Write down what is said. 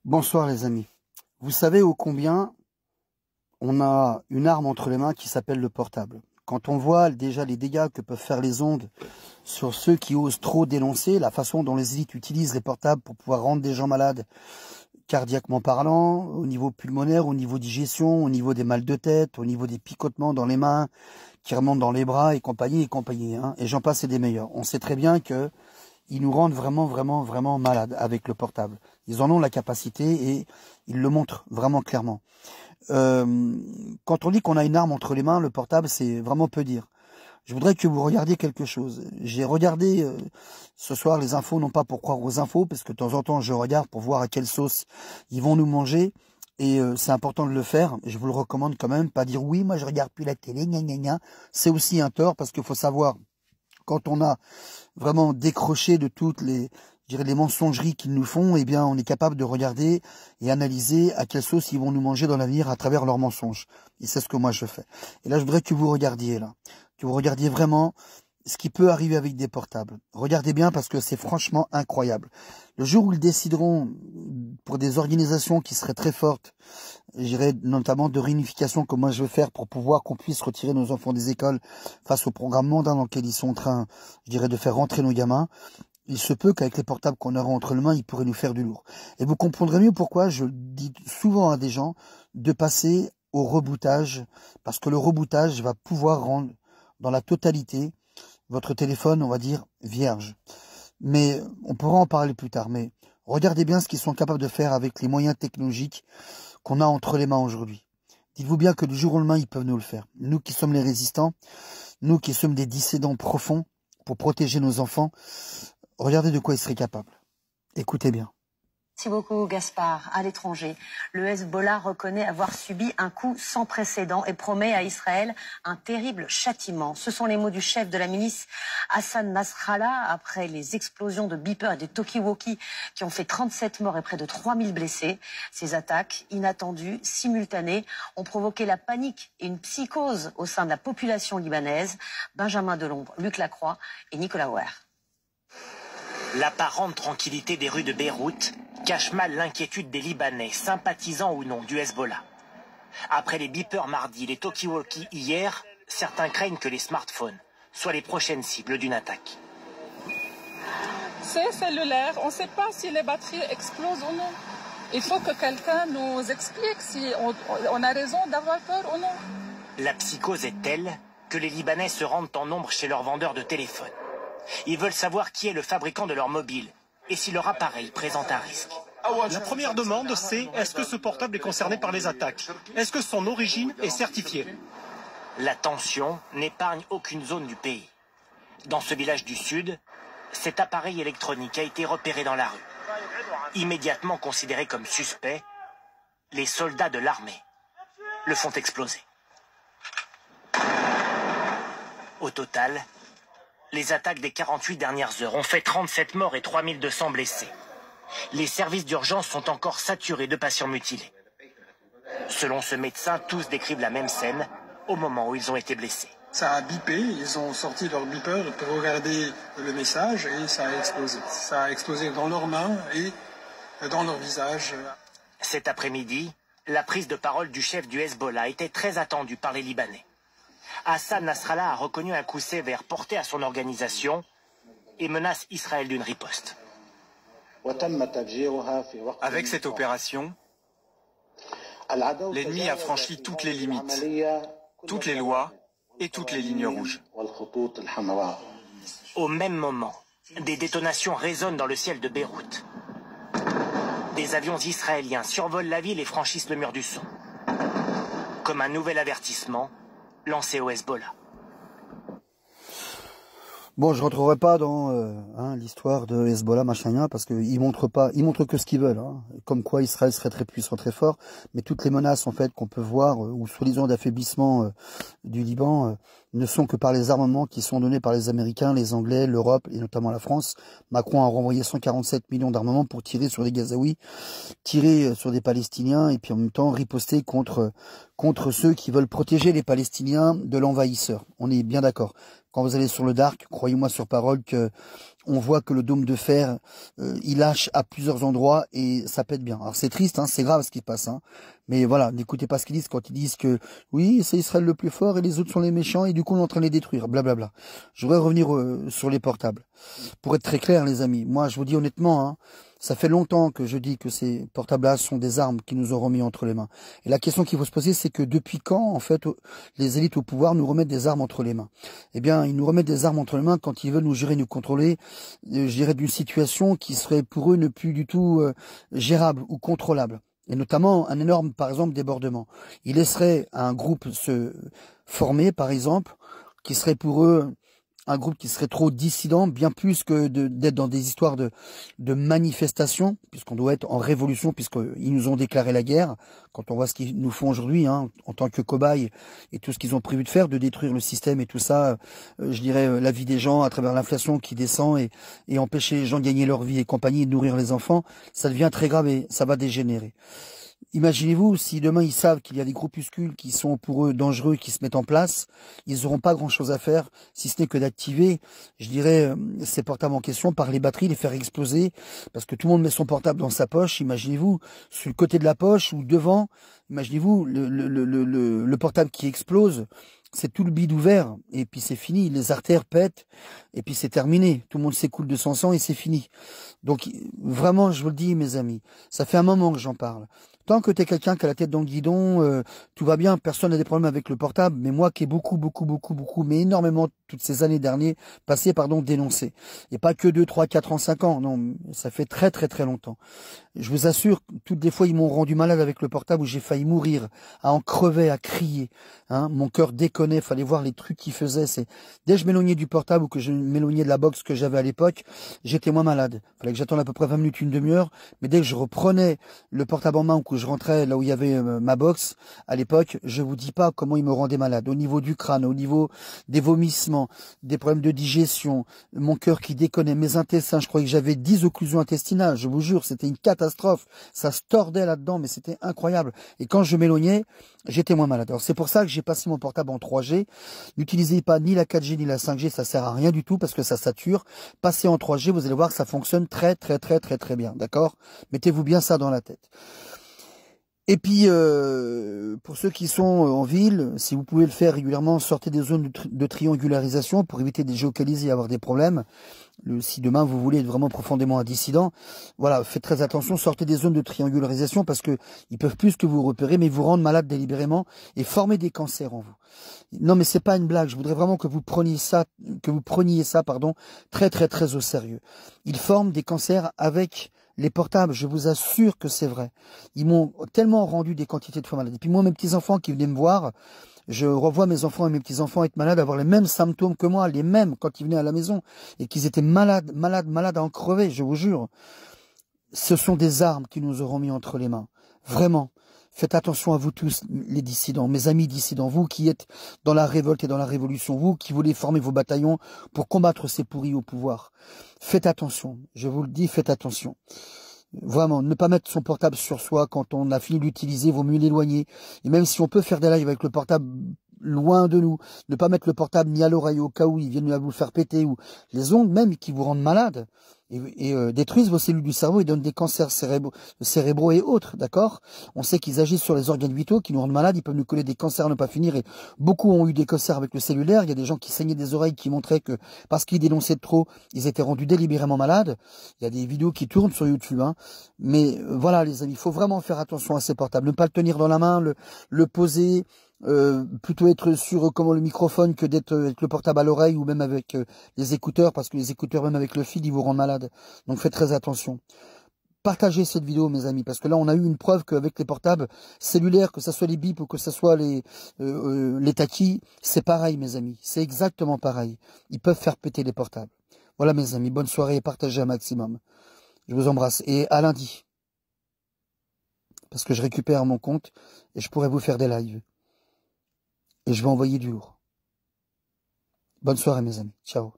Bonsoir les amis. Vous savez ô combien on a une arme entre les mains qui s'appelle le portable. Quand on voit déjà les dégâts que peuvent faire les ondes sur ceux qui osent trop dénoncer, la façon dont les élites utilisent les portables pour pouvoir rendre des gens malades, cardiaquement parlant, au niveau pulmonaire, au niveau digestion, au niveau des mal de tête, au niveau des picotements dans les mains, qui remontent dans les bras et compagnie. Hein, et j'en passe et des meilleurs. On sait très bien que ils nous rendent vraiment malades avec le portable. Ils en ont la capacité et ils le montrent vraiment clairement. Quand on dit qu'on a une arme entre les mains, le portable, c'est vraiment peu dire. Je voudrais que vous regardiez quelque chose. J'ai regardé ce soir les infos, non pas pour croire aux infos, parce que de temps en temps je regarde pour voir à quelle sauce ils vont nous manger. Et c'est important de le faire. Je vous le recommande quand même. Pas dire oui, moi je regarde plus la télé, gna gna gna. C'est aussi un tort parce qu'il faut savoir, quand on a vraiment décroché de toutes les, je dirais, les mensongeries qu'ils nous font, eh bien, on est capable de regarder et analyser à quelle sauce ils vont nous manger dans l'avenir à travers leurs mensonges. Et c'est ce que moi je fais. Et là, je voudrais que vous regardiez là, que vous regardiez vraiment ce qui peut arriver avec des portables. Regardez bien parce que c'est franchement incroyable. Le jour où ils décideront, pour des organisations qui seraient très fortes, je dirais notamment de réunification comme moi je veux faire pour pouvoir qu'on puisse retirer nos enfants des écoles face au programme mondial dans lequel ils sont en train, je dirais, de faire rentrer nos gamins, il se peut qu'avec les portables qu'on aura entre les mains, ils pourraient nous faire du lourd. Et vous comprendrez mieux pourquoi je dis souvent à des gens de passer au rebootage, parce que le rebootage va pouvoir rendre dans la totalité votre téléphone, on va dire, vierge. Mais on pourra en parler plus tard. Mais regardez bien ce qu'ils sont capables de faire avec les moyens technologiques qu'on a entre les mains aujourd'hui. Dites-vous bien que du jour au lendemain, ils peuvent nous le faire. Nous qui sommes les résistants, nous qui sommes des dissidents profonds pour protéger nos enfants, regardez de quoi ils seraient capables. Écoutez bien. Merci beaucoup Gaspard. À l'étranger, le Hezbollah reconnaît avoir subi un coup sans précédent et promet à Israël un terrible châtiment. Ce sont les mots du chef de la milice Hassan Nasrallah après les explosions de beepers et de talkie-walkie qui ont fait 37 morts et près de 3000 blessés. Ces attaques inattendues, simultanées, ont provoqué la panique et une psychose au sein de la population libanaise. Benjamin Delombre, Luc Lacroix et Nicolas Ware. L'apparente tranquillité des rues de Beyrouth cache mal l'inquiétude des Libanais, sympathisants ou non du Hezbollah. Après les beepers mardi, les talkie-walkie hier, certains craignent que les smartphones soient les prochaines cibles d'une attaque. C'est cellulaire, on ne sait pas si les batteries explosent ou non. Il faut que quelqu'un nous explique si on a raison d'avoir peur ou non. La psychose est telle que les Libanais se rendent en nombre chez leurs vendeurs de téléphones. Ils veulent savoir qui est le fabricant de leur mobile et si leur appareil présente un risque. La première demande, c'est est-ce que ce portable est concerné par les attaques? Est-ce que son origine est certifiée? La tension n'épargne aucune zone du pays. Dans ce village du sud, cet appareil électronique a été repéré dans la rue. Immédiatement considéré comme suspect, les soldats de l'armée le font exploser. Au total, les attaques des 48 dernières heures ont fait 37 morts et 3200 blessés. Les services d'urgence sont encore saturés de patients mutilés. Selon ce médecin, tous décrivent la même scène au moment où ils ont été blessés. Ça a bipé, ils ont sorti leur beeper pour regarder le message et ça a explosé. Ça a explosé dans leurs mains et dans leur visage. Cet après-midi, la prise de parole du chef du Hezbollah était très attendue par les Libanais. Hassan Nasrallah a reconnu un coup sévère porté à son organisation et menace Israël d'une riposte. Avec cette opération, l'ennemi a franchi toutes les limites, toutes les lois et toutes les lignes rouges. Au même moment, des détonations résonnent dans le ciel de Beyrouth. Des avions israéliens survolent la ville et franchissent le mur du son. Comme un nouvel avertissement lancé au Hezbollah. Bon, je rentrerai pas dans l'histoire de Hezbollah, machin, parce qu'ils montrent que ce qu'ils veulent, hein, comme quoi Israël serait très puissant, très fort, mais toutes les menaces en fait qu'on peut voir ou soi-disant d'affaiblissement du Liban ne sont que par les armements qui sont donnés par les Américains, les Anglais, l'Europe et notamment la France. Macron a renvoyé 147 millions d'armements pour tirer sur les Gazaouis, tirer sur des Palestiniens et puis en même temps riposter contre ceux qui veulent protéger les Palestiniens de l'envahisseur. On est bien d'accord. Quand vous allez sur le dark, croyez-moi sur parole que on voit que le dôme de fer, il lâche à plusieurs endroits et ça pète bien. Alors c'est triste, hein, c'est grave ce qui se passe. Hein. Mais voilà, n'écoutez pas ce qu'ils disent quand ils disent que oui, c'est Israël le plus fort et les autres sont les méchants et du coup on est en train de les détruire. Blablabla. Je voudrais revenir sur les portables. Pour être très clair, les amis, moi je vous dis honnêtement, hein, ça fait longtemps que je dis que ces portables-là sont des armes qui nous ont remis entre les mains. Et la question qu'il faut se poser, c'est que depuis quand, en fait, les élites au pouvoir nous remettent des armes entre les mains? Eh bien, ils nous remettent des armes entre les mains quand ils veulent nous gérer, nous contrôler, je dirais, d'une situation qui serait pour eux ne plus du tout gérable ou contrôlable. Et notamment un énorme, par exemple, débordement. Ils laisseraient un groupe se former, par exemple, qui serait pour eux un groupe qui serait trop dissident, bien plus que d'être dans des histoires de manifestations, puisqu'on doit être en révolution, puisqu'ils nous ont déclaré la guerre, quand on voit ce qu'ils nous font aujourd'hui, hein, en tant que cobayes, et tout ce qu'ils ont prévu de faire, de détruire le système et tout ça, je dirais la vie des gens à travers l'inflation qui descend et empêcher les gens de gagner leur vie et compagnie et de nourrir les enfants, ça devient très grave et ça va dégénérer. Imaginez-vous, si demain ils savent qu'il y a des groupuscules qui sont pour eux dangereux, qui se mettent en place, ils n'auront pas grand-chose à faire, si ce n'est que d'activer, je dirais, ces portables en question par les batteries, les faire exploser, parce que tout le monde met son portable dans sa poche, imaginez-vous, sur le côté de la poche ou devant, imaginez-vous le portable qui explose, c'est tout le bide ouvert, et puis c'est fini, les artères pètent, et puis c'est terminé, tout le monde s'écoule de son sang et c'est fini. Donc vraiment, je vous le dis mes amis, ça fait un moment que j'en parle. Tant que tu es quelqu'un qui a la tête dans le guidon, tout va bien, personne n'a des problèmes avec le portable, mais moi qui ai beaucoup, mais énormément toutes ces années dernières, dénoncé. Et pas que 2, 3, 4 ans, 5 ans, non, ça fait très très très longtemps. Je vous assure, toutes des fois ils m'ont rendu malade avec le portable où j'ai failli mourir, à en crever, à crier. Hein, mon cœur déconnait, fallait voir les trucs qu'ils faisaient. Dès que je m'éloignais du portable ou que je m'éloignais de la box que j'avais à l'époque, j'étais moins malade. Fallait que j'attende à peu près 20 minutes, une demi-heure, mais dès que je reprenais le portable en main ou que je rentrais là où il y avait ma box, à l'époque, je vous dis pas comment il me rendait malade. Au niveau du crâne, au niveau des vomissements, des problèmes de digestion, mon cœur qui déconnait, mes intestins, je croyais que j'avais 10 occlusions intestinales, je vous jure, c'était une catastrophe. Ça se tordait là-dedans, mais c'était incroyable. Et quand je m'éloignais, j'étais moins malade. Alors c'est pour ça que j'ai passé mon portable en 3G. N'utilisez pas ni la 4G ni la 5G, ça sert à rien du tout parce que ça sature. Passez en 3G, vous allez voir que ça fonctionne très bien, d'accord? Mettez-vous bien ça dans la tête. Et puis, pour ceux qui sont en ville, si vous pouvez le faire régulièrement, sortez des zones de triangularisation pour éviter de géocaliser et avoir des problèmes. Si demain vous voulez être vraiment profondément un dissident, voilà, faites très attention, sortez des zones de triangularisation parce que ils peuvent plus que vous repérer, mais vous rendre malade délibérément et former des cancers en vous. Non, mais c'est pas une blague. Je voudrais vraiment que vous preniez ça, très au sérieux. Ils forment des cancers avec les portables, je vous assure que c'est vrai. Ils m'ont tellement rendu des quantités de fois malade. Et puis moi, mes petits-enfants qui venaient me voir, je revois mes enfants et mes petits-enfants être malades, avoir les mêmes symptômes que moi, les mêmes quand ils venaient à la maison, et qu'ils étaient malades à en crever, je vous jure. Ce sont des armes qui nous auront mis entre les mains. Vraiment. Faites attention à vous tous, les dissidents, mes amis dissidents, vous qui êtes dans la révolte et dans la révolution, vous qui voulez former vos bataillons pour combattre ces pourris au pouvoir. Faites attention, je vous le dis, faites attention. Vraiment, ne pas mettre son portable sur soi quand on a fini d'utiliser, vaut mieux l'éloigner. Et même si on peut faire des lives avec le portable loin de nous, ne pas mettre le portable ni à l'oreille au cas où ils viennent vous le faire péter, ou les ondes même qui vous rendent malade et détruisent vos cellules du cerveau et donnent des cancers cérébraux et autres, d'accord? On sait qu'ils agissent sur les organes vitaux, qui nous rendent malades, ils peuvent nous coller des cancers à ne pas finir, et beaucoup ont eu des cancers avec le cellulaire. Il y a des gens qui saignaient des oreilles qui montraient que parce qu'ils dénonçaient trop, ils étaient rendus délibérément malades. Il y a des vidéos qui tournent sur YouTube, hein. Mais voilà les amis, il faut vraiment faire attention à ces portables, ne pas le tenir dans la main, le poser, plutôt être sur comment le microphone que d'être avec le portable à l'oreille ou même avec les écouteurs, parce que les écouteurs même avec le fil ils vous rendent malade. Donc faites très attention. Partagez cette vidéo mes amis, parce que là on a eu une preuve qu'avec les portables cellulaires, que ce soit les bips ou que ce soit les Taki, c'est pareil mes amis, c'est exactement pareil. Ils peuvent faire péter les portables. Voilà mes amis, bonne soirée et partagez un maximum. Je vous embrasse et à lundi, parce que je récupère mon compte et je pourrai vous faire des lives. Et je vais envoyer du lourd. Bonne soirée mes amis. Ciao.